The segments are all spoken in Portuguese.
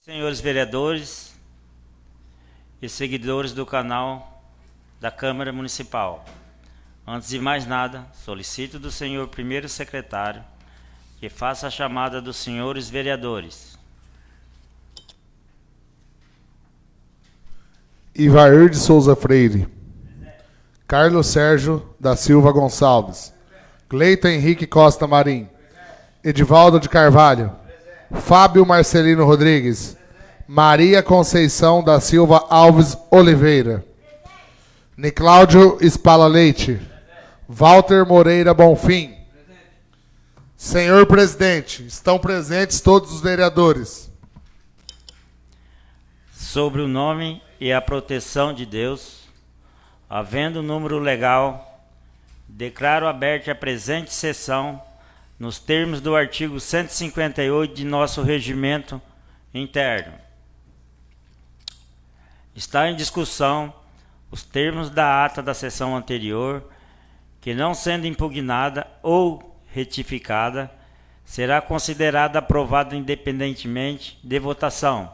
Senhores vereadores e seguidores do canal da Câmara Municipal, antes de mais nada, solicito do senhor primeiro secretário que faça a chamada dos senhores vereadores. Ivair de Souza Freire. Carlos Sérgio da Silva Gonçalves. Cleiton Henrique Costa Marim. Edivaldo de Carvalho. Fábio Marcelino Rodrigues. Maria Conceição da Silva Alves Oliveira. Nicláudio Spala Leite. Walter Moreira Bonfim. Senhor presidente, estão presentes todos os vereadores. Sobre o nome e a proteção de Deus, havendo número legal, declaro aberta a presente sessão nos termos do artigo 158 de nosso regimento interno. Está em discussão os termos da ata da sessão anterior, que não sendo impugnada ou retificada, será considerada aprovada independentemente de votação,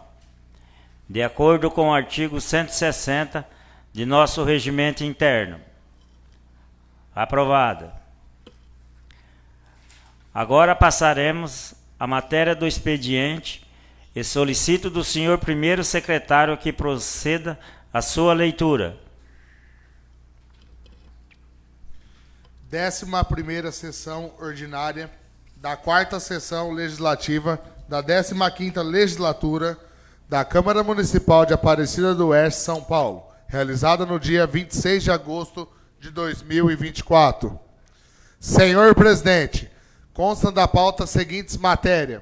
de acordo com o artigo 160 de nosso regimento interno. Aprovada. Agora passaremos à matéria do expediente e solicito do senhor primeiro secretário que proceda à sua leitura. 11ª sessão ordinária da 4ª sessão legislativa da 15ª legislatura da Câmara Municipal de Aparecida do Oeste, São Paulo, realizada no dia 26 de agosto de 2024. Senhor presidente, constam da pauta as seguintes matérias.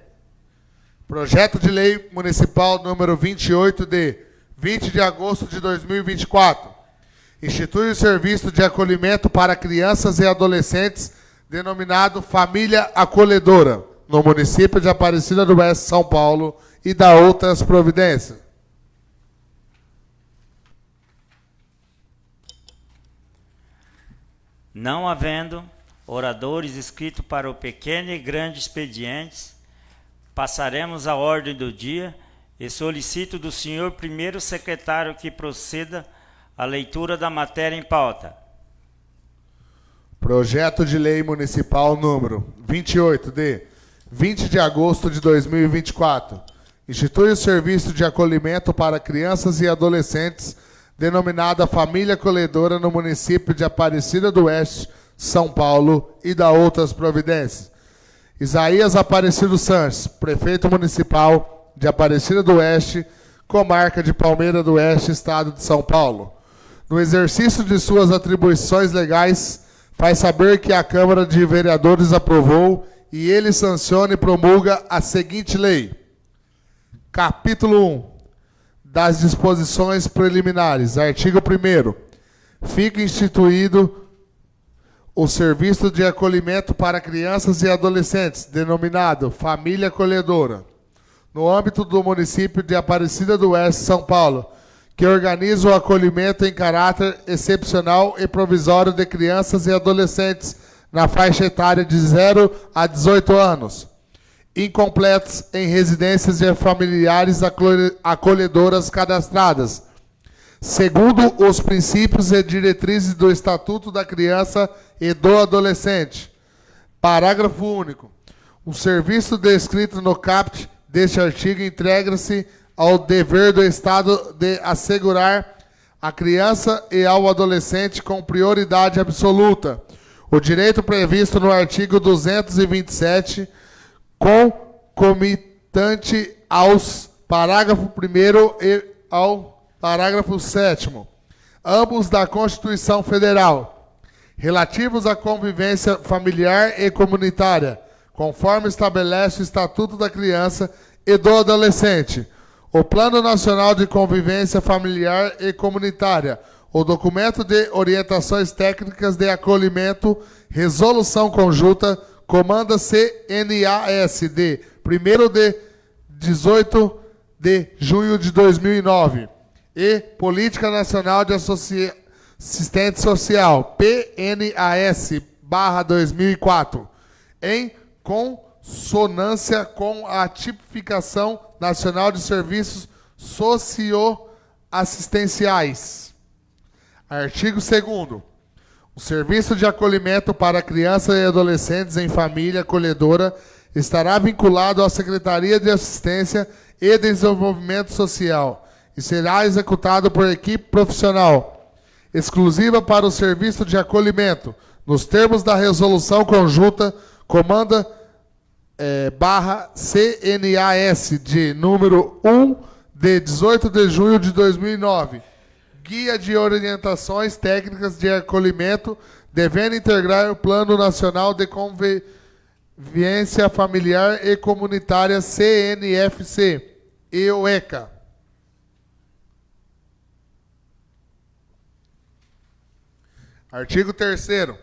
Projeto de Lei Municipal número 28 de 20 de agosto de 2024. Institui o serviço de acolhimento para crianças e adolescentes, denominado Família Acolhedora, no município de Aparecida do Oeste, São Paulo, e dá outras providências. Não havendo oradores inscritos para o pequeno e grande expedientes, passaremos à ordem do dia e solicito do senhor primeiro secretário que proceda à leitura da matéria em pauta. Projeto de Lei Municipal número 28 de 20 de agosto de 2024. Institui o serviço de acolhimento para crianças e adolescentes, denominada Família Acolhedora, no município de Aparecida do Oeste, São Paulo, e dá outras providências. Isaías Aparecido Sanches, prefeito municipal de Aparecida do Oeste, comarca de Palmeira do Oeste, estado de São Paulo. No exercício de suas atribuições legais, faz saber que a Câmara de Vereadores aprovou e ele sanciona e promulga a seguinte lei. Capítulo 1. Das disposições preliminares. Artigo 1º. Fica instituído o serviço de acolhimento para crianças e adolescentes, denominado Família Acolhedora, no âmbito do município de Aparecida do Oeste, São Paulo, que organiza o acolhimento em caráter excepcional e provisório de crianças e adolescentes na faixa etária de 0 a 18 anos, incompletos em residências de familiares acolhedoras cadastradas, segundo os princípios e diretrizes do Estatuto da Criança e do Adolescente. Parágrafo único. O serviço descrito no caput deste artigo integra-se ao dever do Estado de assegurar à criança e ao adolescente com prioridade absoluta o direito previsto no artigo 227, concomitante aos parágrafo 1º e ao parágrafo 7º, ambos da Constituição Federal, relativos à convivência familiar e comunitária, conforme estabelece o Estatuto da Criança e do Adolescente, o Plano Nacional de Convivência Familiar e Comunitária, o Documento de Orientações Técnicas de Acolhimento, Resolução Conjunta, Comanda CNAS de 1º de 18 de junho de 2009 e Política Nacional de Assistente Social, PNAS/2004, em consonância com a tipificação Nacional de Serviços Socioassistenciais. Artigo 2º. O serviço de acolhimento para crianças e adolescentes em família acolhedora estará vinculado à Secretaria de Assistência e Desenvolvimento Social e será executado por equipe profissional exclusiva para o serviço de acolhimento, nos termos da Resolução Conjunta Comanda /CNAS de número 1 de 18 de junho de 2009. Guia de orientações técnicas de acolhimento devendo integrar o Plano Nacional de Convivência Familiar e Comunitária CNFC e o ECA. Artigo 3º.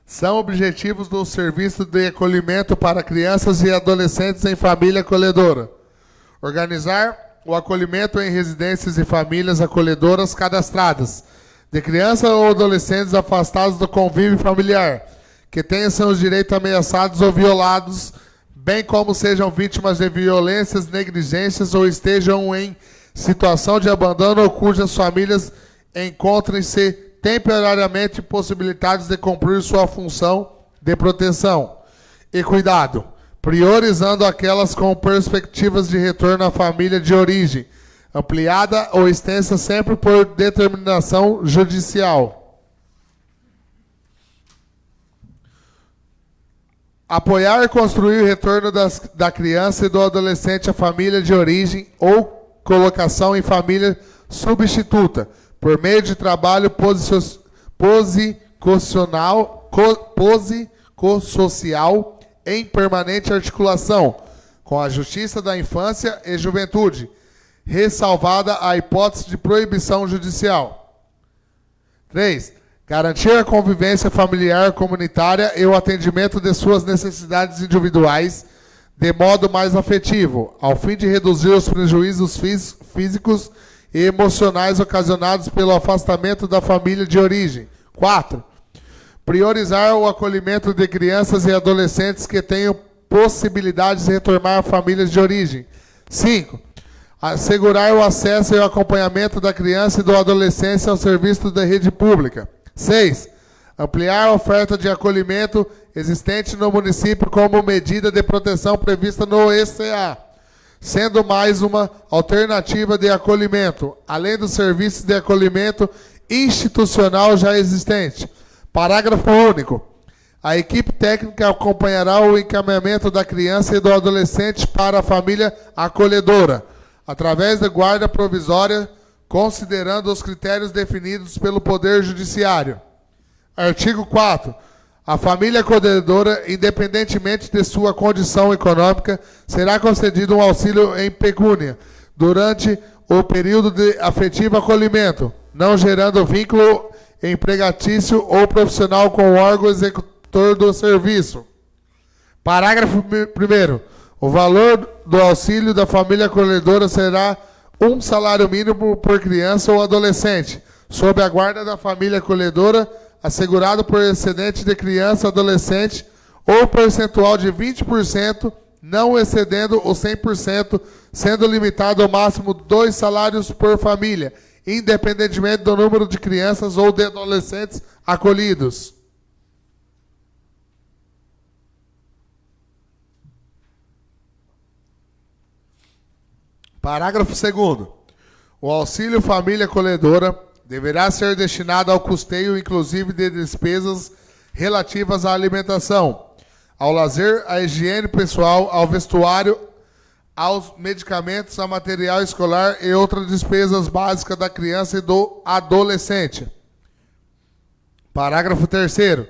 São objetivos do serviço de acolhimento para crianças e adolescentes em família acolhedora: organizar o acolhimento em residências e famílias acolhedoras cadastradas de crianças ou adolescentes afastados do convívio familiar, que tenham seus direitos ameaçados ou violados, bem como sejam vítimas de violências, negligências ou estejam em situação de abandono ou cujas famílias encontrem-se temporariamente impossibilitados de cumprir sua função de proteção e cuidado, priorizando aquelas com perspectivas de retorno à família de origem, ampliada ou extensa sempre por determinação judicial. Apoiar e construir o retorno da criança e do adolescente à família de origem ou colocação em família substituta, por meio de trabalho psicossocial em permanente articulação com a Justiça da Infância e Juventude, ressalvada a hipótese de proibição judicial. 3. Garantir a convivência familiar comunitária e o atendimento de suas necessidades individuais de modo mais afetivo, ao fim de reduzir os prejuízos físicos e emocionais ocasionados pelo afastamento da família de origem. 4. Priorizar o acolhimento de crianças e adolescentes que tenham possibilidades de retornar a famílias de origem. 5. Assegurar o acesso e o acompanhamento da criança e do adolescente ao serviço da rede pública. 6. Ampliar a oferta de acolhimento existente no município como medida de proteção prevista no ECA, sendo mais uma alternativa de acolhimento, além dos serviços de acolhimento institucional já existente. Parágrafo único. A equipe técnica acompanhará o encaminhamento da criança e do adolescente para a família acolhedora, através da guarda provisória, considerando os critérios definidos pelo Poder Judiciário. Artigo 4. A família acolhedora, independentemente de sua condição econômica, será concedido um auxílio em pecúnia durante o período de afetivo acolhimento, não gerando vínculo empregatício ou profissional com o órgão executor do serviço. Parágrafo 1º. O valor do auxílio da família acolhedora será um salário mínimo por criança ou adolescente, sob a guarda da família acolhedora, assegurado por excedente de criança ou adolescente, ou percentual de 20%, não excedendo o 100%, sendo limitado ao máximo 2 salários por família, independentemente do número de crianças ou de adolescentes acolhidos. Parágrafo 2º. O auxílio família acolhedora deverá ser destinado ao custeio, inclusive de despesas relativas à alimentação, ao lazer, à higiene pessoal, ao vestuário, aos medicamentos, a material escolar e outras despesas básicas da criança e do adolescente. Parágrafo 3º.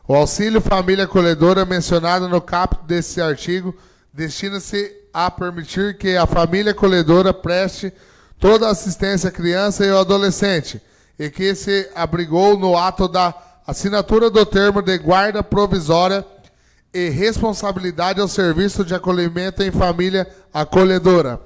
O auxílio família acolhedora mencionado no caput desse artigo destina-se a permitir que a família acolhedora preste toda a assistência à criança e ao adolescente, e que se abrigou no ato da assinatura do termo de guarda provisória e responsabilidade ao serviço de acolhimento em família acolhedora.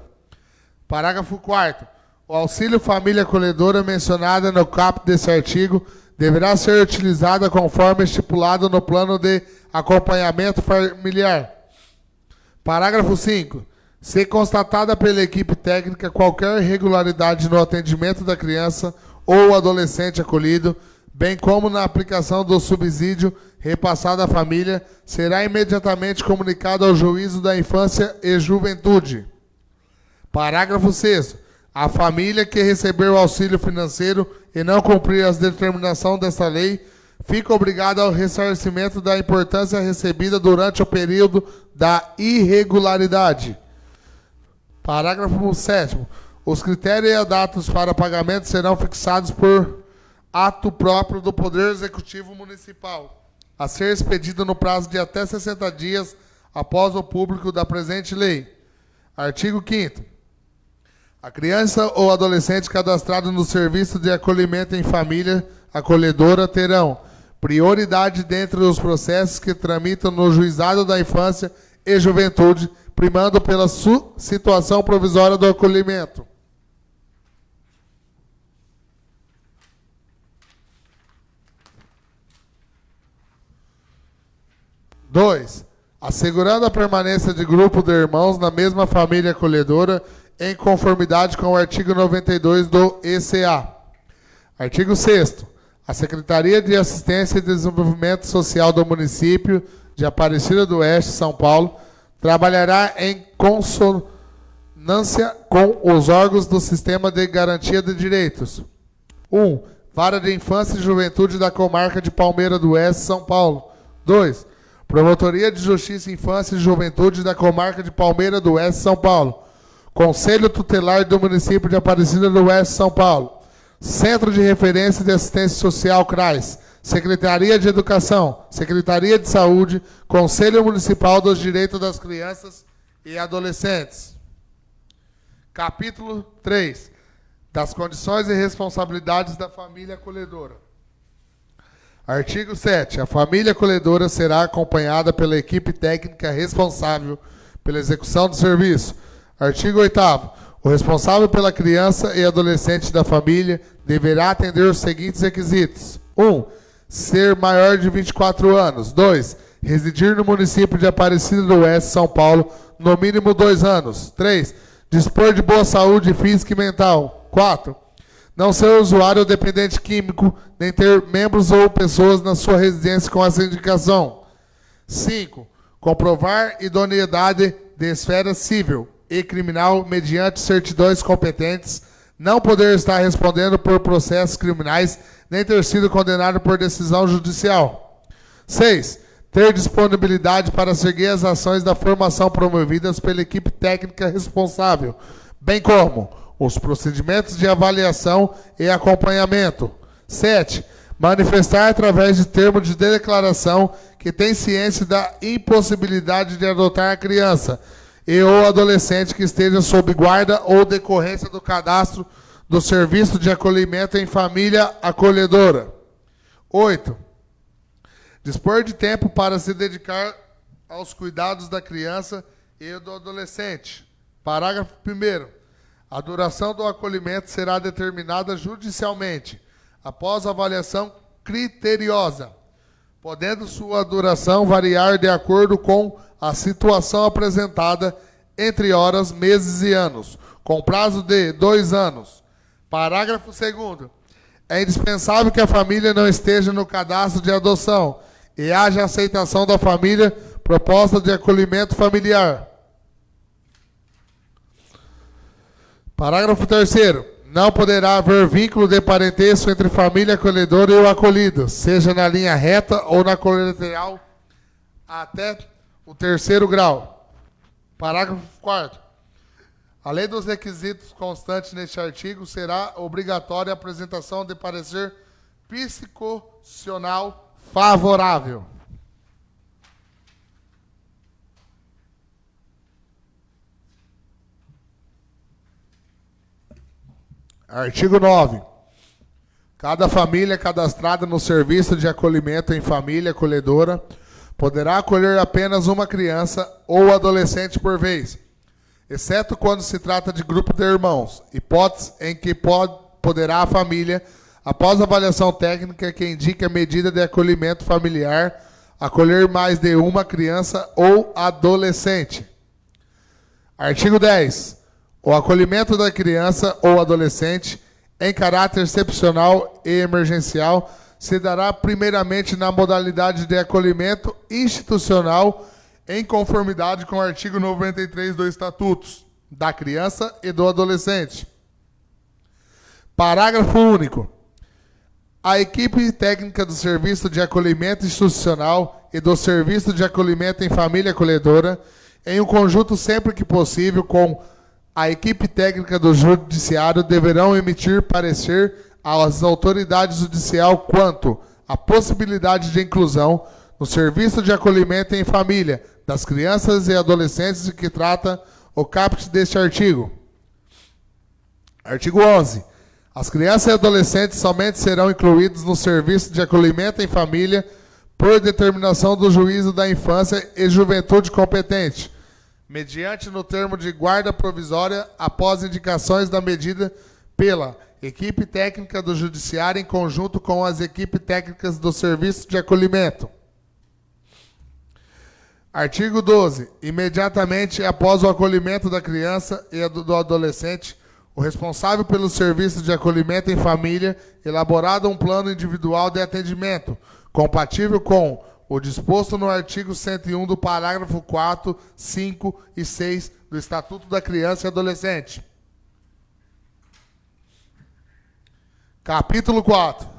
Parágrafo 4º. O auxílio família acolhedora mencionado no caput desse artigo deverá ser utilizado conforme estipulado no plano de acompanhamento familiar. Parágrafo 5º. Se constatada pela equipe técnica qualquer irregularidade no atendimento da criança ou adolescente acolhido, bem como na aplicação do subsídio repassado à família, será imediatamente comunicado ao Juízo da Infância e Juventude. Parágrafo 6º. A família que receber o auxílio financeiro e não cumprir as determinações desta lei, fica obrigada ao ressarcimento da importância recebida durante o período da irregularidade. Parágrafo 7º. Os critérios e as datas para pagamento serão fixados por ato próprio do Poder Executivo Municipal, a ser expedido no prazo de até 60 dias após o público da presente lei. Artigo 5º. A criança ou adolescente cadastrado no Serviço de Acolhimento em Família Acolhedora terão prioridade dentre os processos que tramitam no Juizado da Infância e Juventude, primando pela situação provisória do acolhimento. Dois, assegurando a permanência de grupo de irmãos na mesma família acolhedora, em conformidade com o artigo 92 do ECA. Artigo 6º. A Secretaria de Assistência e Desenvolvimento Social do município de Aparecida do Oeste, São Paulo, trabalhará em consonância com os órgãos do Sistema de Garantia de Direitos. 1. Vara de Infância e Juventude da Comarca de Palmeira do Oeste, São Paulo. 2. Promotoria de Justiça, Infância e Juventude da Comarca de Palmeira do Oeste, São Paulo. Conselho Tutelar do município de Aparecida do Oeste, São Paulo. Centro de Referência de Assistência Social, CRAS. Secretaria de Educação, Secretaria de Saúde, Conselho Municipal dos Direitos das Crianças e Adolescentes. Capítulo 3. Das condições e responsabilidades da família acolhedora. Artigo 7. A família acolhedora será acompanhada pela equipe técnica responsável pela execução do serviço. Artigo 8º. O responsável pela criança e adolescente da família deverá atender os seguintes requisitos. 1. Ser maior de 24 anos. 2. Residir no município de Aparecida do Oeste, São Paulo, no mínimo 2 anos. 3. Dispor de boa saúde física e mental. 4. Não ser usuário ou dependente químico, nem ter membros ou pessoas na sua residência com essa indicação. 5. Comprovar idoneidade de esfera civil e criminal mediante certidões competentes, não poder estar respondendo por processos criminais, nem ter sido condenado por decisão judicial. 6. Ter disponibilidade para seguir as ações da formação promovidas pela equipe técnica responsável, bem como os procedimentos de avaliação e acompanhamento. 7. Manifestar através de termo de declaração que tem ciência da impossibilidade de adotar a criança e ou adolescente que esteja sob guarda ou decorrência do cadastro do Serviço de Acolhimento em Família Acolhedora. 8. Dispor de tempo para se dedicar aos cuidados da criança e do adolescente. Parágrafo 1º. A duração do acolhimento será determinada judicialmente, após avaliação criteriosa, podendo sua duração variar de acordo com a situação apresentada entre horas, meses e anos, com prazo de 2 anos. Parágrafo 2º. É indispensável que a família não esteja no cadastro de adoção e haja aceitação da família proposta de acolhimento familiar. Parágrafo 3º. Não poderá haver vínculo de parentesco entre família acolhedora e o acolhido, seja na linha reta ou na colateral até o 3º grau. Parágrafo 4º. Além dos requisitos constantes neste artigo, será obrigatória a apresentação de parecer psicossocial favorável. Artigo 9. Cada família cadastrada no Serviço de Acolhimento em Família Acolhedora poderá acolher apenas uma criança ou adolescente por vez, exceto quando se trata de grupo de irmãos, hipótese em que poderá a família, após avaliação técnica que indique a medida de acolhimento familiar, acolher mais de uma criança ou adolescente. Artigo 10. O acolhimento da criança ou adolescente, em caráter excepcional e emergencial, se dará primeiramente na modalidade de acolhimento institucional, em conformidade com o artigo 93 do Estatuto da Criança e do Adolescente. Parágrafo único. A equipe técnica do Serviço de Acolhimento Institucional e do Serviço de Acolhimento em Família Acolhedora, em um conjunto sempre que possível com a equipe técnica do Judiciário, deverão emitir parecer às autoridades judiciais quanto à possibilidade de inclusão no Serviço de Acolhimento em Família das crianças e adolescentes de que trata o caput deste artigo. Artigo 11. As crianças e adolescentes somente serão incluídos no Serviço de Acolhimento em Família por determinação do Juízo da Infância e Juventude competente, mediante no termo de guarda provisória, após indicações da medida pela equipe técnica do Judiciário em conjunto com as equipes técnicas do Serviço de Acolhimento. Artigo 12. Imediatamente após o acolhimento da criança e do adolescente, o responsável pelo serviço de acolhimento em família elaborado um plano individual de atendimento, compatível com o disposto no artigo 101 do parágrafo 4, 5 e 6 do Estatuto da Criança e Adolescente. Capítulo 4.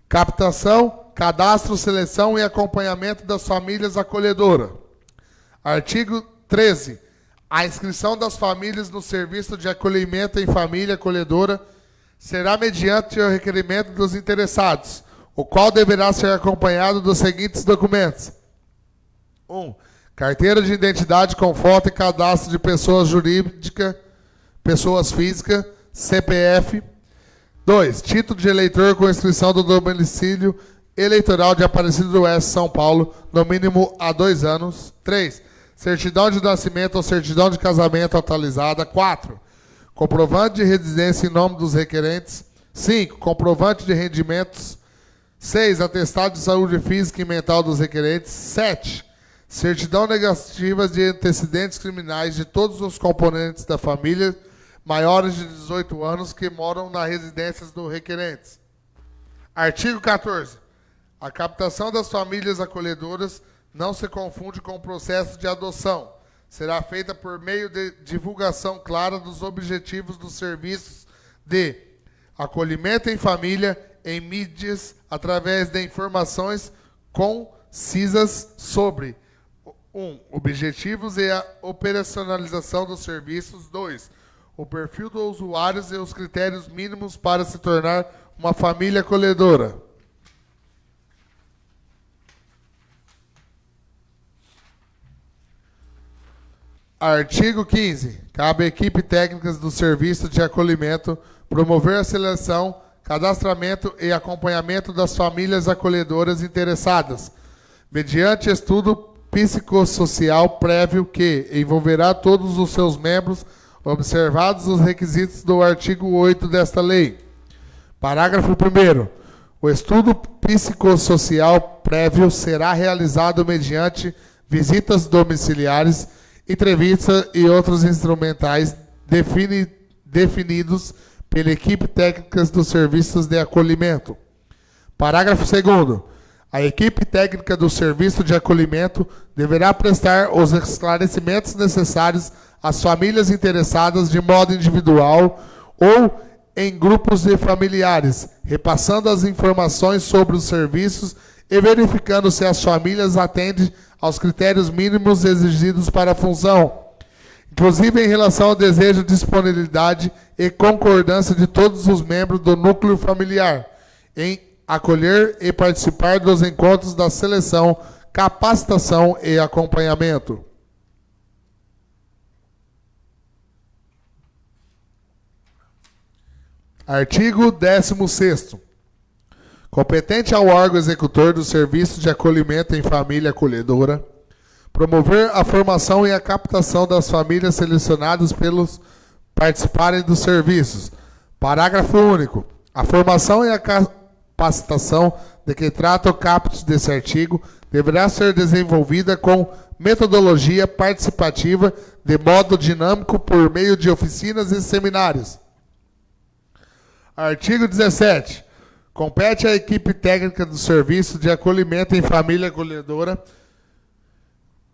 Captação, cadastro, seleção e acompanhamento das famílias acolhedoras. Artigo 13. A inscrição das famílias no Serviço de Acolhimento em Família Acolhedora será mediante o requerimento dos interessados, o qual deverá ser acompanhado dos seguintes documentos. 1. Carteira de identidade com foto e cadastro de pessoas jurídicas, pessoas físicas, CPF. 2. Título de eleitor com inscrição do domicílio eleitoral de Aparecida do Oeste, São Paulo, no mínimo há 2 anos. 3. Certidão de nascimento ou certidão de casamento atualizada. 4. Comprovante de residência em nome dos requerentes. 5. Comprovante de rendimentos. 6. Atestado de saúde física e mental dos requerentes. 7. Certidão negativa de antecedentes criminais de todos os componentes da família maiores de 18 anos que moram nas residências dos requerentes. Artigo 14. A captação das famílias acolhedoras não se confunde com o processo de adoção. Será feita por meio de divulgação clara dos objetivos dos serviços de acolhimento em família em mídias através de informações concisas sobre 1. Objetivos e a operacionalização dos serviços. 2. O perfil dos usuários e os critérios mínimos para se tornar uma família acolhedora. Artigo 15. Cabe à equipe técnica do Serviço de Acolhimento promover a seleção, cadastramento e acompanhamento das famílias acolhedoras interessadas, mediante estudo psicossocial prévio que envolverá todos os seus membros, observados os requisitos do artigo 8 desta lei. Parágrafo 1º. O estudo psicossocial prévio será realizado mediante visitas domiciliares, entrevista e outros instrumentais definidos pela equipe técnica dos serviços de acolhimento. Parágrafo 2º. A equipe técnica do serviço de acolhimento deverá prestar os esclarecimentos necessários às famílias interessadas de modo individual ou em grupos de familiares, repassando as informações sobre os serviços e verificando se as famílias atendem aos critérios mínimos exigidos para a função, inclusive em relação ao desejo, disponibilidade e concordância de todos os membros do núcleo familiar, em acolher e participar dos encontros da seleção, capacitação e acompanhamento. Artigo 16º. Competente ao órgão executor do Serviço de Acolhimento em Família Acolhedora promover a formação e a captação das famílias selecionadas pelos participarem dos serviços. Parágrafo único. A formação e a capacitação de que trata o caput desse artigo deverá ser desenvolvida com metodologia participativa de modo dinâmico por meio de oficinas e seminários. Artigo 17. Compete à equipe técnica do Serviço de Acolhimento em Família Acolhedora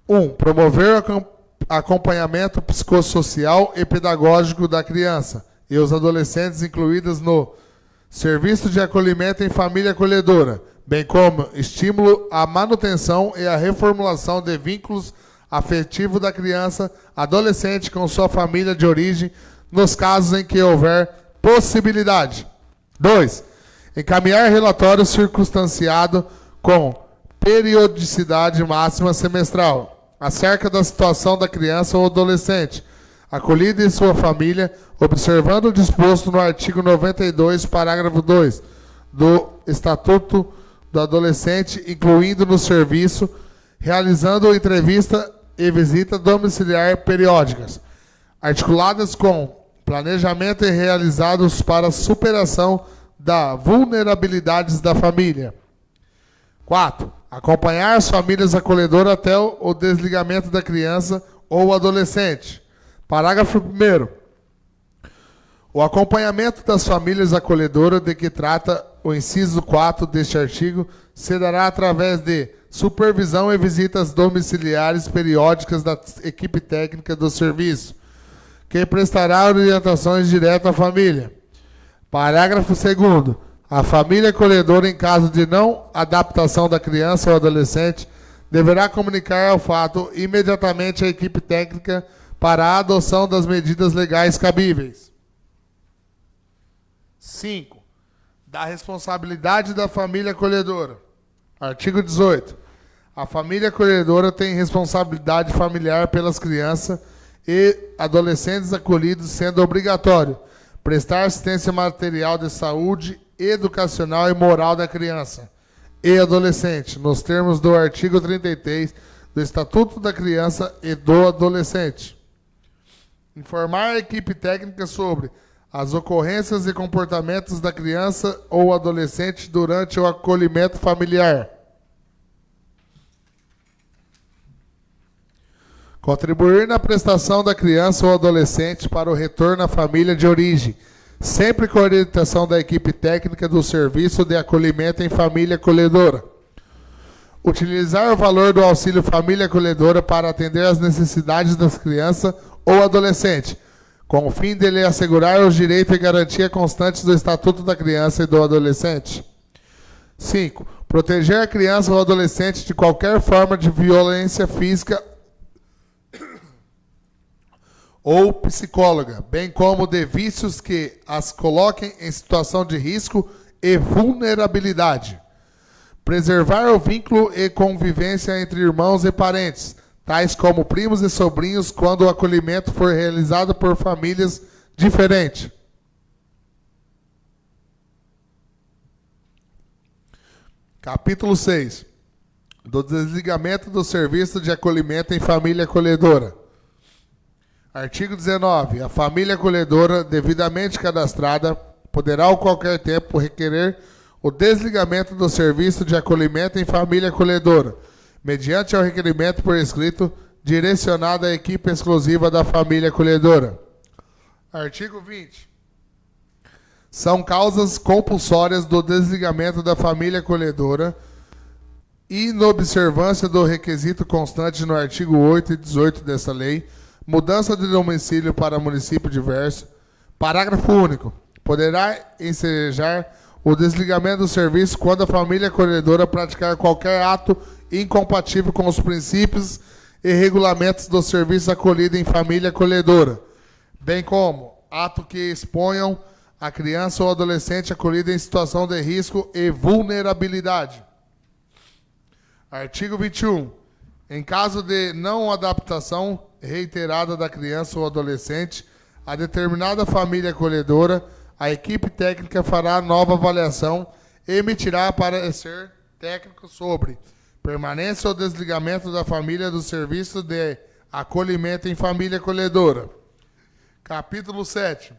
1. Promover o acompanhamento psicossocial e pedagógico da criança e os adolescentes incluídos no Serviço de Acolhimento em Família Acolhedora, bem como estímulo à manutenção e à reformulação de vínculos afetivos da criança, adolescente com sua família de origem, nos casos em que houver possibilidade. 2. Encaminhar relatório circunstanciado com periodicidade máxima semestral acerca da situação da criança ou adolescente, acolhida em sua família, observando o disposto no artigo 92, parágrafo 2 do Estatuto do Adolescente, incluindo no serviço, realizando entrevista e visita domiciliar periódicas, articuladas com planejamento e realizados para superação das vulnerabilidades da família. 4. Acompanhar as famílias acolhedoras até o desligamento da criança ou adolescente. Parágrafo 1º. O acompanhamento das famílias acolhedoras de que trata o inciso 4 deste artigo se dará através de supervisão e visitas domiciliares periódicas da equipe técnica do serviço, que prestará orientações diretas à família. Parágrafo 2º. A família acolhedora, em caso de não adaptação da criança ou adolescente, deverá comunicar o fato imediatamente à equipe técnica para a adoção das medidas legais cabíveis. 5. Da responsabilidade da família acolhedora. Artigo 18. A família acolhedora tem responsabilidade familiar pelas crianças e adolescentes acolhidos, sendo obrigatório prestar assistência material de saúde, educacional e moral da criança e adolescente, nos termos do artigo 33 do Estatuto da Criança e do Adolescente. Informar a equipe técnica sobre as ocorrências e comportamentos da criança ou adolescente durante o acolhimento familiar. Contribuir na prestação da criança ou adolescente para o retorno à família de origem, sempre com a orientação da equipe técnica do Serviço de Acolhimento em Família Acolhedora. Utilizar o valor do auxílio família acolhedora para atender às necessidades das crianças ou adolescente, com o fim de lhe assegurar os direitos e garantia constantes do Estatuto da Criança e do Adolescente. 5. Proteger a criança ou adolescente de qualquer forma de violência física ou psicóloga, bem como de vícios que as coloquem em situação de risco e vulnerabilidade. Preservar o vínculo e convivência entre irmãos e parentes, tais como primos e sobrinhos, quando o acolhimento for realizado por famílias diferentes. Capítulo 6. Do desligamento do Serviço de Acolhimento em Família Acolhedora. Artigo 19. A família acolhedora, devidamente cadastrada, poderá a qualquer tempo requerer o desligamento do Serviço de Acolhimento em Família Acolhedora, mediante o requerimento por escrito, direcionado à equipe exclusiva da família acolhedora. Artigo 20. São causas compulsórias do desligamento da família acolhedora, inobservância do requisito constante no artigo 8 e 18 dessa lei, mudança de domicílio para município diverso. Parágrafo único. Poderá ensejar o desligamento do serviço quando a família acolhedora praticar qualquer ato incompatível com os princípios e regulamentos do serviço acolhido em família acolhedora, bem como ato que exponham a criança ou adolescente acolhida em situação de risco e vulnerabilidade. Artigo 21. Em caso de não adaptação reiterada da criança ou adolescente a determinada família acolhedora, a equipe técnica fará nova avaliação e emitirá parecer técnico sobre permanência ou desligamento da família do serviço de acolhimento em família acolhedora. Capítulo 7.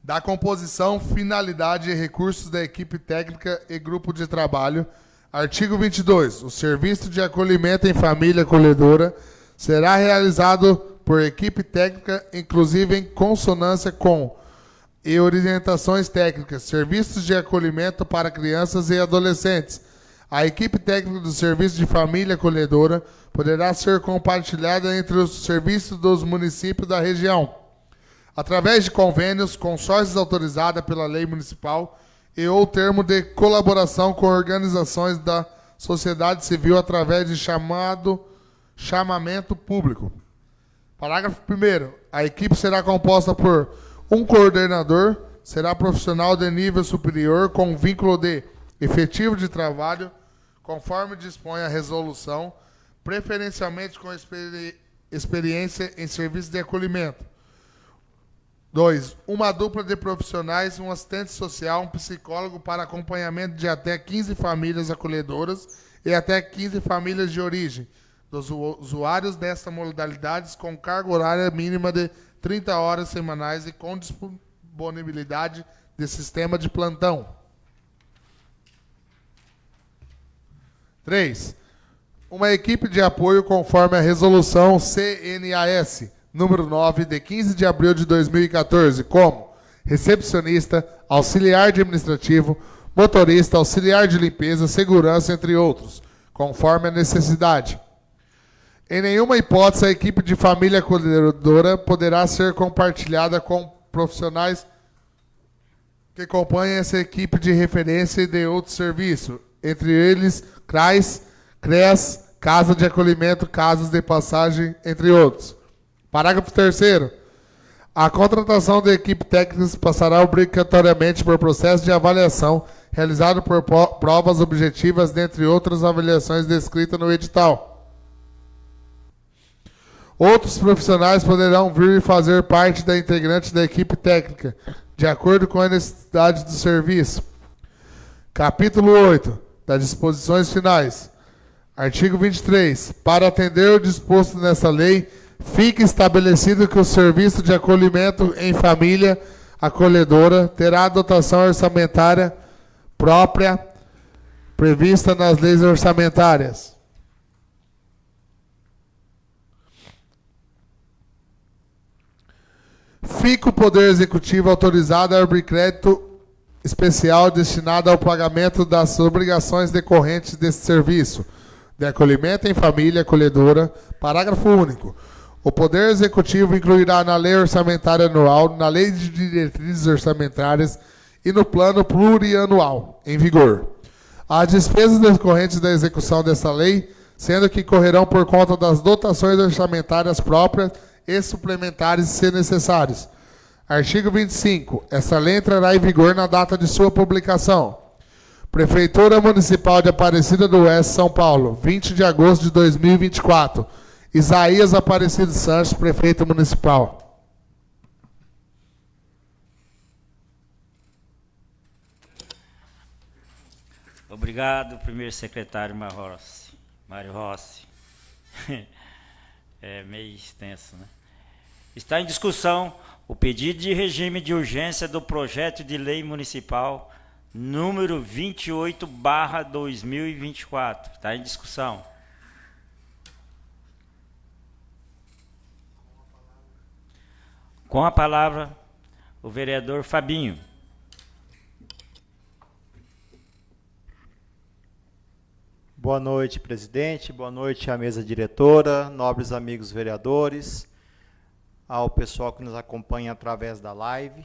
Da composição, finalidade e recursos da equipe técnica e grupo de trabalho, Artigo 22. O serviço de acolhimento em família acolhedora será realizado por equipe técnica, inclusive em consonância com e orientações técnicas, serviços de acolhimento para crianças e adolescentes. A equipe técnica do serviço de família acolhedora poderá ser compartilhada entre os serviços dos municípios da região, através de convênios, consórcios autorizados pela lei municipal e ou termo de colaboração com organizações da sociedade civil através de chamamento público. Parágrafo 1º. A equipe será composta por um coordenador, será profissional de nível superior com vínculo de efetivo de trabalho, conforme dispõe a resolução, preferencialmente com experiência em serviço de acolhimento. 2. Uma dupla de profissionais, um assistente social, um psicólogo para acompanhamento de até 15 famílias acolhedoras e até 15 famílias de origem dos usuários desta modalidade com carga horária mínima de 30 horas semanais e com disponibilidade de sistema de plantão. 3. Uma equipe de apoio conforme a resolução CNAS número 9, de 15 de abril de 2014, como recepcionista, auxiliar administrativo, motorista, auxiliar de limpeza, segurança, entre outros, conforme a necessidade. Em nenhuma hipótese, a equipe de família acolhedora poderá ser compartilhada com profissionais que compõem essa equipe de referência e de outro serviço, entre eles CRAS, CREAS, Casa de Acolhimento, Casas de Passagem, entre outros. Parágrafo 3º. A contratação de equipe técnica passará obrigatoriamente por processo de avaliação realizado por provas objetivas, dentre outras avaliações descritas no edital. Outros profissionais poderão vir e fazer parte da integrante da equipe técnica, de acordo com a necessidade do serviço. Capítulo 8. Das disposições finais. Artigo 23. Para atender o disposto nessa lei, fica estabelecido que o serviço de acolhimento em família acolhedora terá a dotação orçamentária própria prevista nas leis orçamentárias. Fica o Poder Executivo autorizado a abrir crédito especial destinado ao pagamento das obrigações decorrentes desse serviço de acolhimento em família acolhedora. Parágrafo único. O Poder Executivo incluirá na Lei Orçamentária Anual, na Lei de Diretrizes Orçamentárias e no Plano Plurianual em vigor as despesas decorrentes da execução dessa lei, sendo que correrão por conta das dotações orçamentárias próprias e suplementares, se necessários. Artigo 25. Essa lei entrará em vigor na data de sua publicação. Prefeitura Municipal de Aparecida do Oeste, São Paulo, 20 de agosto de 2024. Isaías Aparecido Santos, Prefeito Municipal. Obrigado, primeiro secretário Mário Rossi. É meio extenso, né? Está em discussão o pedido de regime de urgência do projeto de lei municipal número 28/2024. Está em discussão. Com a palavra, o vereador Fabinho. Boa noite, presidente. Boa noite à mesa diretora, nobres amigos vereadores, ao pessoal que nos acompanha através da live.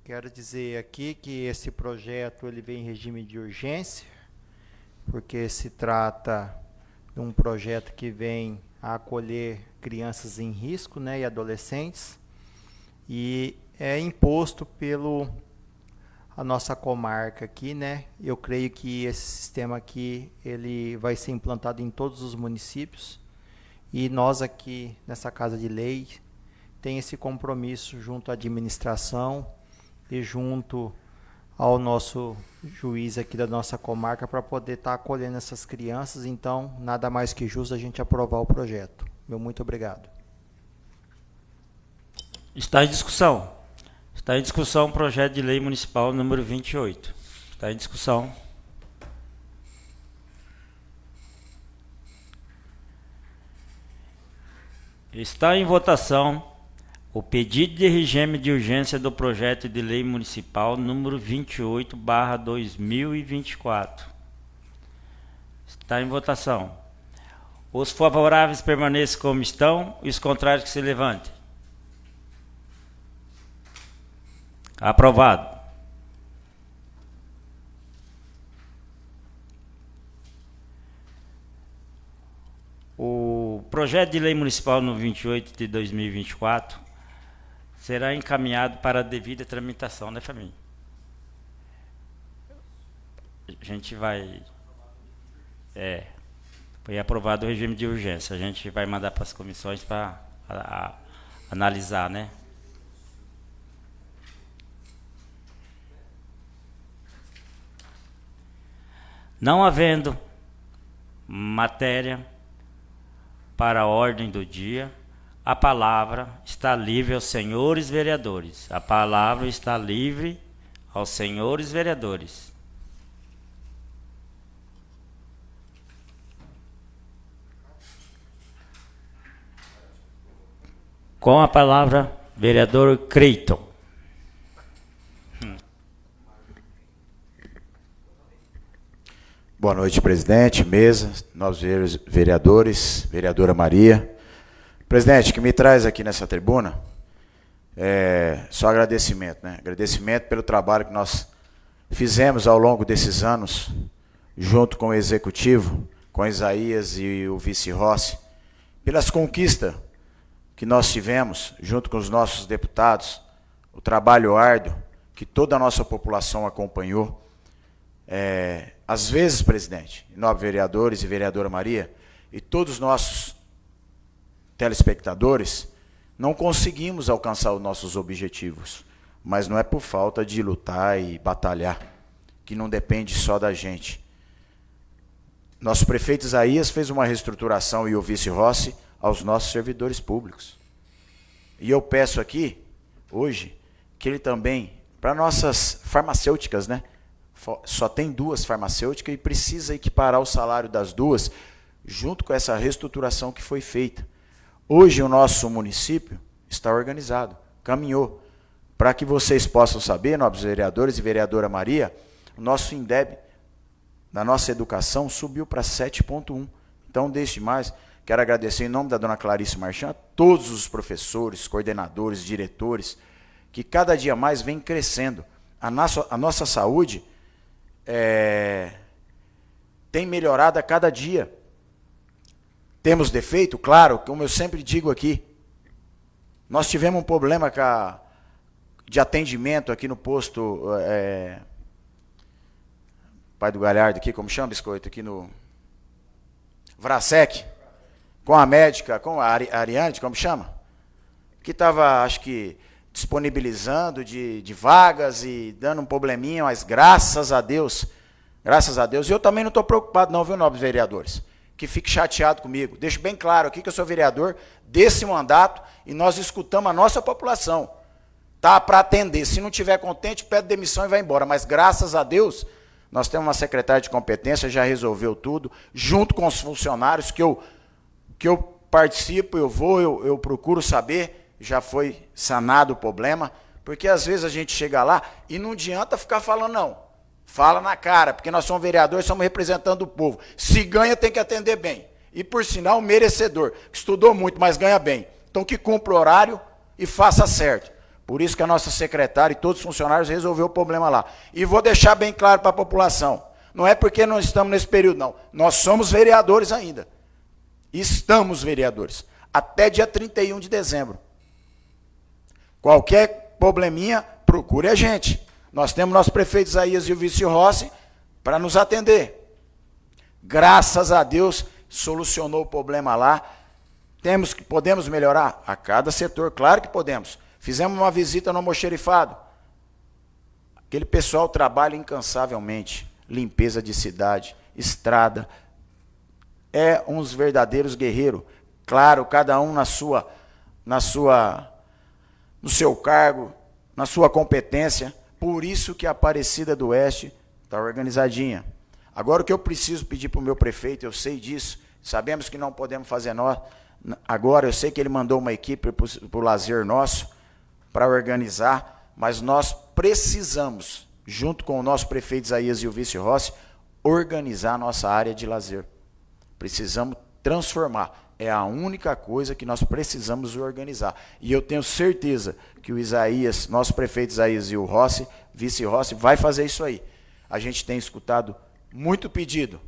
Quero dizer aqui que esse projeto ele vem em regime de urgência, porque se trata de um projeto que vem a acolher crianças em risco, né, e adolescentes, e é imposto a nossa comarca aqui, né? Eu creio que esse sistema aqui ele vai ser implantado em todos os municípios, e nós aqui nessa Casa de Lei tem esse compromisso junto à administração e junto ao nosso juiz aqui da nossa comarca para poder estar acolhendo essas crianças. Então, nada mais que justo a gente aprovar o projeto. Meu muito obrigado. Está em discussão. Está em discussão o projeto de lei municipal número 28. Está em discussão. Está em votação o pedido de regime de urgência do projeto de lei municipal número 28/2024. Está em votação. Os favoráveis permaneçam como estão e os contrários que se levantem. Aprovado. O projeto de lei municipal no 28 de 2024 será encaminhado para a devida tramitação, né, família? A gente vai... foi aprovado o regime de urgência. A gente vai mandar para as comissões para analisar, né? Não havendo matéria para a ordem do dia, a palavra está livre aos senhores vereadores. A palavra está livre aos senhores vereadores. Com a palavra, vereador Creiton. Boa noite, presidente, mesa, novos vereadores, vereadora Maria. Presidente, o que me traz aqui nessa tribuna é só agradecimento, né? Agradecimento pelo trabalho que nós fizemos ao longo desses anos, junto com o Executivo, com Isaías e o Vice Rossi, pelas conquistas que nós tivemos, junto com os nossos deputados, o trabalho árduo que toda a nossa população acompanhou. Às vezes, presidente, nobres vereadores e vereadora Maria, e todos os nossos telespectadores, não conseguimos alcançar os nossos objetivos, mas não é por falta de lutar e batalhar, que não depende só da gente. Nosso prefeito Isaías fez uma reestruturação, e o Vice Rossi, aos nossos servidores públicos. E eu peço aqui, hoje, que ele também, para nossas farmacêuticas, né? Só tem 2 farmacêuticas e precisa equiparar o salário das 2, junto com essa reestruturação que foi feita. Hoje o nosso município está organizado, caminhou. Para que vocês possam saber, nobres vereadores e vereadora Maria, o nosso INDEB da nossa educação subiu para 7,1. Então, desde mais, quero agradecer em nome da dona Clarice Marchand a todos os professores, coordenadores, diretores, que cada dia mais vem crescendo. A nossa saúde tem melhorado a cada dia. Temos defeito? Claro, como eu sempre digo aqui. Nós tivemos um problema de atendimento aqui no posto Pai do Galhardo, aqui, como chama, Biscoito? Aqui no Vrasec, com a médica, com a Ariane, como chama? Que estava, acho que, disponibilizando de vagas e dando um probleminha, mas graças a Deus, e eu também não estou preocupado não, viu, nobres vereadores, que fique chateado comigo. Deixo bem claro aqui que eu sou vereador desse mandato e nós escutamos a nossa população. Tá para atender. Se não estiver contente, pede demissão e vai embora. Mas graças a Deus, nós temos uma secretária de competência, já resolveu tudo, junto com os funcionários que eu participo, eu procuro saber. Já foi sanado o problema, porque às vezes a gente chega lá e não adianta ficar falando não. Fala na cara, porque nós somos vereadores, somos representando o povo. Se ganha, tem que atender bem. E por sinal, merecedor, que estudou muito, mas ganha bem. Então que cumpra o horário e faça certo. Por isso que a nossa secretária e todos os funcionários resolveu o problema lá. E vou deixar bem claro para a população, não é porque não estamos nesse período, não. Nós somos vereadores ainda. Estamos vereadores. Até dia 31 de dezembro. Qualquer probleminha, procure a gente. Nós temos nosso prefeito Isaías e o Vice Rossi para nos atender. Graças a Deus, solucionou o problema lá. Podemos melhorar? A cada setor, claro que podemos. Fizemos uma visita no almoxerifado. Aquele pessoal trabalha incansavelmente. Limpeza de cidade, estrada. É uns verdadeiros guerreiros. Claro, cada um no seu cargo, na sua competência. Por isso que a Aparecida do Oeste está organizadinha. Agora o que eu preciso pedir para o meu prefeito, eu sei disso, sabemos que não podemos fazer Agora, eu sei que ele mandou uma equipe para o lazer nosso, para organizar, mas nós precisamos, junto com o nosso prefeito Isaías e o vice Rossi, organizar a nossa área de lazer. Precisamos transformar. É a única coisa que nós precisamos organizar. E eu tenho certeza que o Isaías, nosso prefeito Isaías e o Rossi, vice Rossi, vai fazer isso aí. A gente tem escutado muito pedido.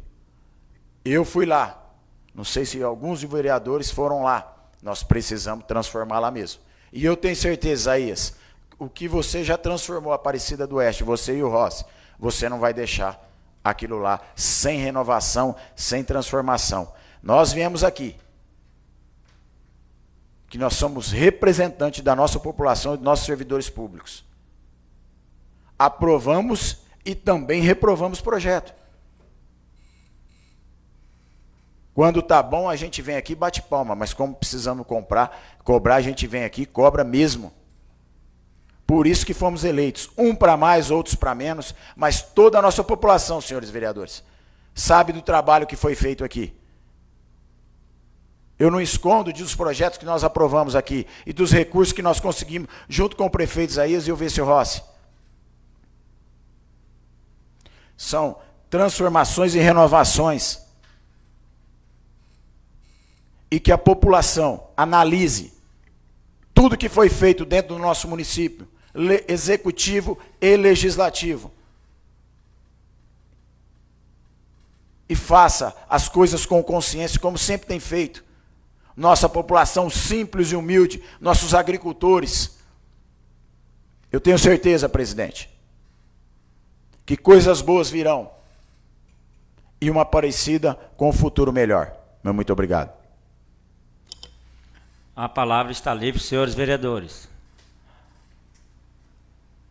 Eu fui lá. Não sei se alguns vereadores foram lá. Nós precisamos transformar lá mesmo. E eu tenho certeza, Isaías, o que você já transformou a Aparecida do Oeste, você e o Rossi, você não vai deixar aquilo lá sem renovação, sem transformação. Nós viemos aqui, que nós somos representantes da nossa população e dos nossos servidores públicos. Aprovamos e também reprovamos o projeto. Quando tá bom, a gente vem aqui e bate palma, mas como precisamos cobrar, a gente vem aqui e cobra mesmo. Por isso que fomos eleitos, um para mais, outros para menos, mas toda a nossa população, senhores vereadores, sabe do trabalho que foi feito aqui. Eu não escondo dos projetos que nós aprovamos aqui e dos recursos que nós conseguimos junto com o prefeito Isaías e o vice Rossi. São transformações e renovações. E que a população analise tudo que foi feito dentro do nosso município, executivo e legislativo. E faça as coisas com consciência, como sempre tem feito. Nossa população simples e humilde, nossos agricultores. Eu tenho certeza, presidente, que coisas boas virão. E uma Aparecida com um futuro melhor. Meu muito obrigado. A palavra está livre, senhores vereadores.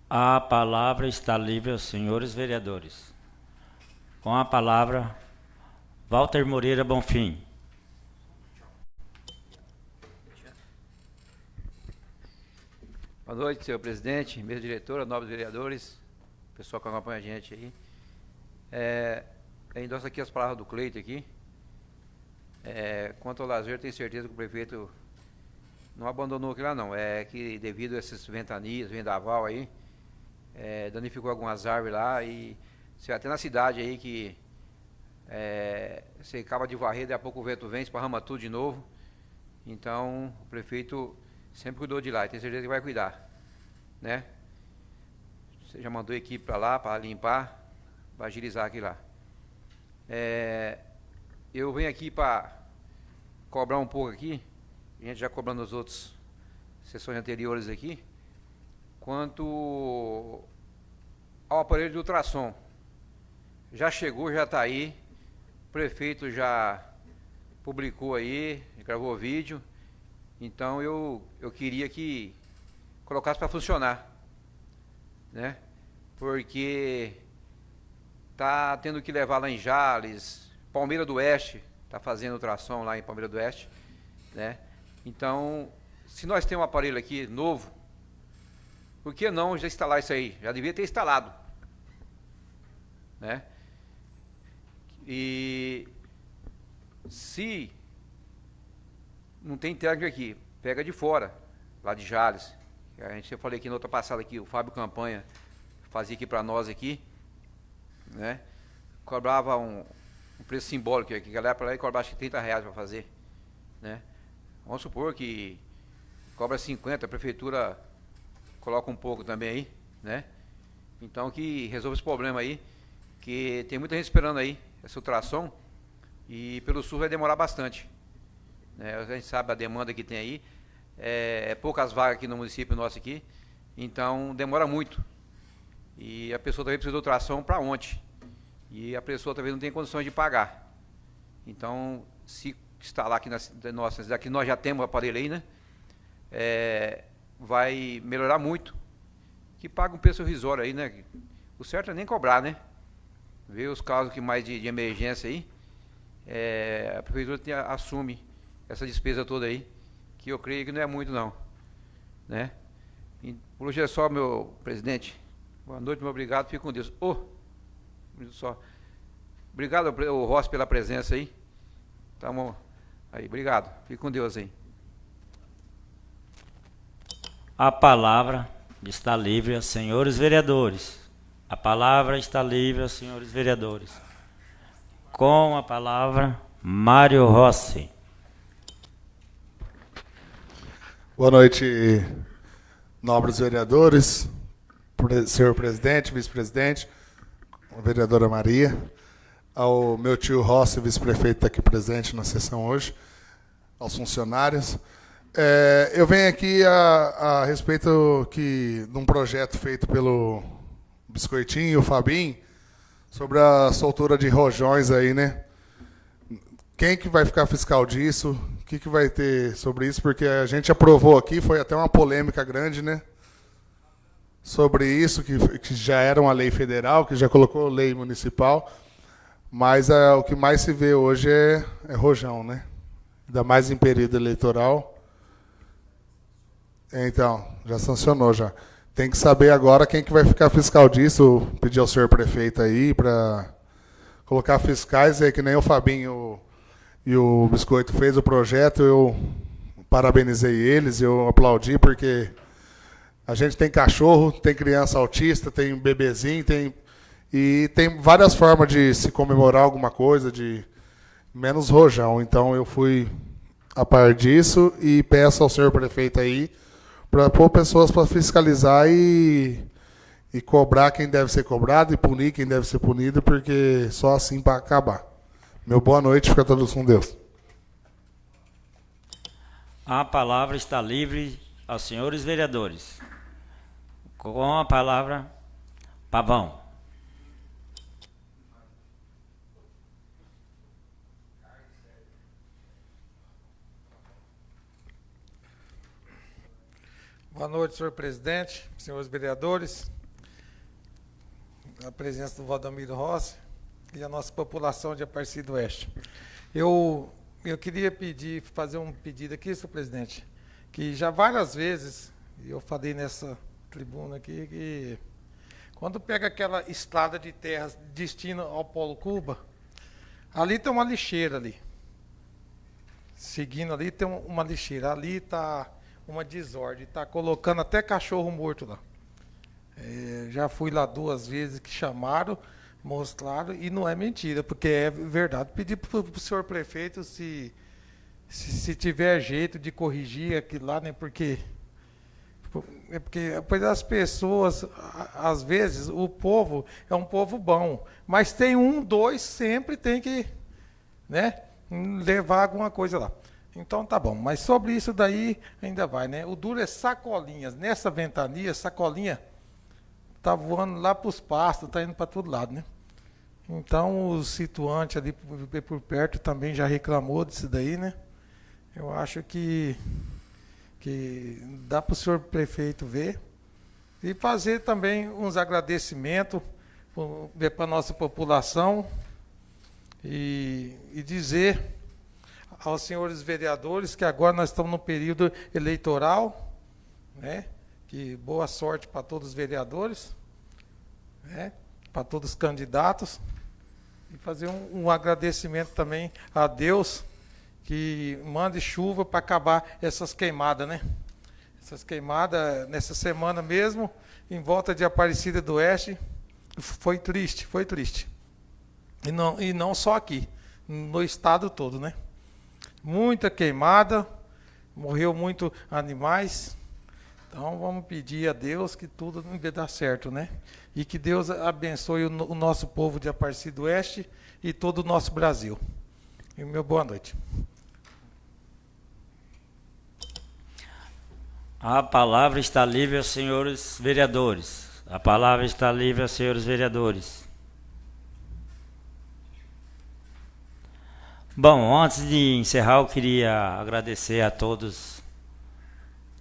A palavra está livre aos senhores vereadores. Com a palavra, Walter Moreira Bonfim. Boa noite, senhor presidente, mesa diretora, nobres vereadores, pessoal que acompanha a gente aí. Eu endosso aqui as palavras do Cleito aqui. Quanto ao lazer, tenho certeza que o prefeito não abandonou aquilo lá não. É que devido a essas ventanias, vendaval aí, danificou algumas árvores lá e até na cidade aí que você acaba de varrer, daqui a pouco o vento vem, esparrama tudo de novo. Então, o prefeito sempre cuidou de lá e tenho certeza que vai cuidar, né? Você já mandou a equipe para lá, para limpar, para agilizar aqui lá. Eu venho aqui para cobrar um pouco aqui, a gente já cobrando as outras sessões anteriores aqui, quanto ao aparelho de ultrassom. Já chegou, já está aí, o prefeito já publicou aí, gravou vídeo, então eu queria que colocasse para funcionar, né? Porque tá tendo que levar lá em Jales, Palmeira do Oeste, tá fazendo ultrassom lá em Palmeira do Oeste, né? Então, se nós temos um aparelho aqui novo, por que não já instalar isso aí? Já devia ter instalado, né? E se não tem técnico aqui, pega de fora, lá de Jales. A gente, eu falei aqui na outra passada aqui, o Fábio Campanha fazia aqui para nós aqui, né? Cobrava um preço simbólico aqui, a galera para lá e cobrava acho que R$30 para fazer, né? Vamos supor que cobra 50, a prefeitura coloca um pouco também aí, né? Então que resolva esse problema aí, que tem muita gente esperando aí essa ultrassom e pelo sul vai demorar bastante, né? A gente sabe a demanda que tem aí, poucas vagas aqui no município nosso aqui, então demora muito. E a pessoa também precisa de ultrassom para ontem. E a pessoa talvez não tem condições de pagar. Então, se instalar aqui na nossa cidade, que nós já temos o aparelho aí, né? Vai melhorar muito. Que paga um preço irrisório aí, né? O certo é nem cobrar, né? Ver os casos que mais de emergência aí, a prefeitura assume essa despesa toda aí, que eu creio que não é muito não, né? E, por hoje é só, meu presidente. Boa noite, meu obrigado, fique com Deus. Só. Obrigado ao Rossi pela presença aí. Estamos Aí, obrigado. Fique com Deus aí. A palavra está livre aos senhores vereadores. A palavra está livre aos senhores vereadores. Com a palavra, Mário Rossi. Boa noite, nobres vereadores, senhor presidente, vice-presidente, a vereadora Maria, ao meu tio Rossi, vice-prefeito, está aqui presente na sessão hoje, aos funcionários. Eu venho aqui a respeito de um projeto feito pelo Biscoitinho e o Fabinho sobre a soltura de rojões aí, né? Quem que vai ficar fiscal disso? O que vai ter sobre isso? Porque a gente aprovou aqui, foi até uma polêmica grande, né? Sobre isso, que já era uma lei federal, que já colocou lei municipal, mas o que mais se vê hoje é rojão, né? Ainda mais em período eleitoral. Então, já sancionou já. Tem que saber agora quem que vai ficar fiscal disso, pedir ao senhor prefeito aí para colocar fiscais, que nem o Fabinho e o Biscoito fez o projeto, eu parabenizei eles, eu aplaudi, porque a gente tem cachorro, tem criança autista, tem bebezinho, e tem várias formas de se comemorar alguma coisa, de menos rojão. Então eu fui a par disso e peço ao senhor prefeito aí para pôr pessoas para fiscalizar e cobrar quem deve ser cobrado e punir quem deve ser punido, porque só assim para acabar. Meu boa noite, fica todos com Deus. A palavra está livre aos senhores vereadores. Com a palavra, Pavão. Boa noite, senhor presidente, senhores vereadores, a presença do Valdomiro Rossi e a nossa população de Aparecida do Oeste. Eu queria fazer um pedido aqui, senhor presidente, que já várias vezes, eu falei nessa tribuna aqui, que quando pega aquela estrada de terras destino ao Polo Cuba, ali tem uma lixeira ali. Seguindo ali tem uma lixeira, ali está uma desordem, está colocando até cachorro morto lá. Já fui lá 2 vezes que chamaram, mostraram, e não é mentira, porque é verdade. Pedi para o senhor prefeito se tiver jeito de corrigir aquilo lá, né? Porque depois as pessoas, às vezes, o povo é um povo bom, mas tem 1, 2, sempre tem que, né, levar alguma coisa lá. Então tá bom, mas sobre isso daí ainda vai, né? O duro é sacolinhas. Nessa ventania, sacolinha tá voando lá para os pastos, tá indo para todo lado, né? Então o situante ali por perto também já reclamou disso daí, né? Eu acho que dá para o senhor prefeito ver e fazer também uns agradecimentos para a nossa população e dizer aos senhores vereadores que agora nós estamos no período eleitoral, né? Que boa sorte para todos os vereadores, né? Para todos os candidatos, e fazer um agradecimento também a Deus que mande chuva para acabar essas queimadas, né? Essas queimadas nessa semana mesmo, em volta de Aparecida do Oeste, foi triste, foi triste. E não só aqui, no estado todo, né? Muita queimada, morreu muito animais. Então vamos pedir a Deus que tudo vai dar certo, né? E que Deus abençoe o nosso povo de Aparecida do Oeste e todo o nosso Brasil. E meu boa noite. A palavra está livre aos senhores vereadores. A palavra está livre aos senhores vereadores. Bom, antes de encerrar, eu queria agradecer a todos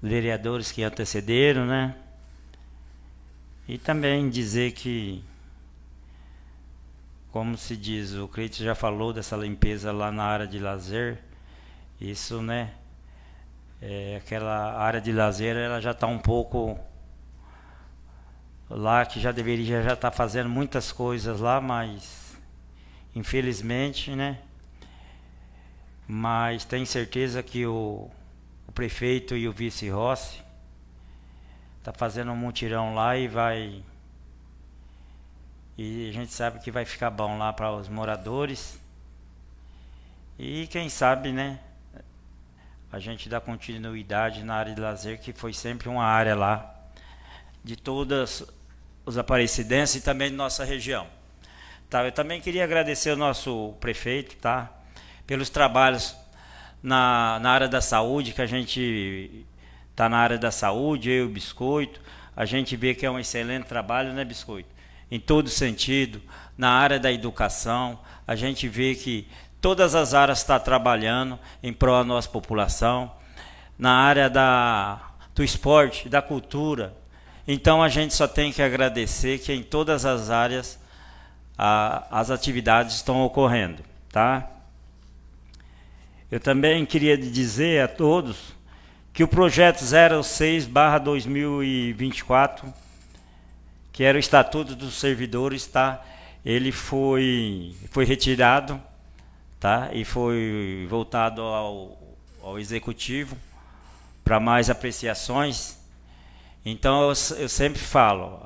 os vereadores que antecederam, né? E também dizer que, como se diz, o Cleito já falou dessa limpeza lá na área de lazer. Isso, né? Aquela área de lazer, ela já está um pouco lá, que já deveria já estar fazendo muitas coisas lá, mas infelizmente, né? mas tenho certeza que o prefeito e o vice Rossi tá fazendo um mutirão lá e a gente sabe que vai ficar bom lá para os moradores. E quem sabe, né, a gente dá continuidade na área de lazer, que foi sempre uma área lá de todas os aparecidenses e também de nossa região. Tá, eu também queria agradecer ao nosso prefeito, tá, pelos trabalhos na área da saúde, que a gente está na área da saúde, eu e o Biscoito, a gente vê que é um excelente trabalho, né, Biscoito? Em todo sentido, na área da educação, a gente vê que todas as áreas estão trabalhando em prol da nossa população, na área do esporte, da cultura. Então a gente só tem que agradecer que em todas as áreas as atividades estão ocorrendo, tá? Eu também queria dizer a todos que o projeto 06/2024, que era o Estatuto dos Servidores, tá? Ele foi retirado, tá? E foi voltado ao Executivo para mais apreciações. Então eu sempre falo,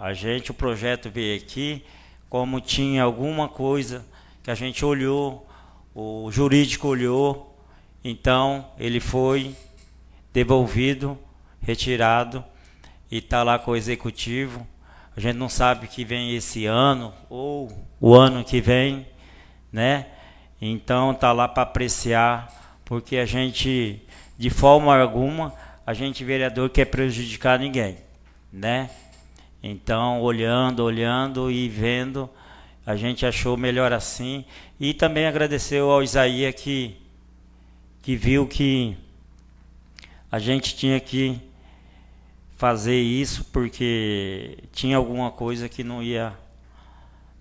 o projeto veio aqui, como tinha alguma coisa que a gente olhou, o jurídico olhou, então ele foi devolvido, retirado, e está lá com o Executivo. A gente não sabe que vem esse ano ou o ano que vem, né? Então está lá para apreciar, porque a gente, de forma alguma, a gente vereador quer prejudicar ninguém, né? Então, olhando e vendo, a gente achou melhor assim. E também agradeceu ao Isaías que viu que a gente tinha que fazer isso porque tinha alguma coisa que não ia,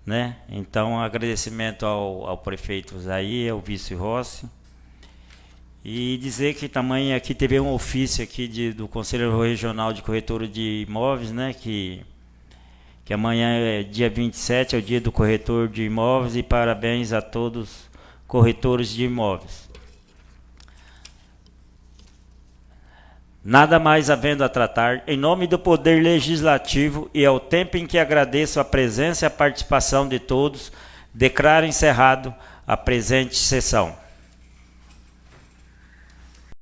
né? Então, agradecimento ao prefeito Isaías, ao vice Rossi. E dizer que também aqui teve um ofício aqui do Conselho Regional de Corretora de Imóveis, né? Que amanhã é dia 27, é o dia do corretor de imóveis, e parabéns a todos os corretores de imóveis. Nada mais havendo a tratar, em nome do Poder Legislativo e ao tempo em que agradeço a presença e a participação de todos, declaro encerrado a presente sessão.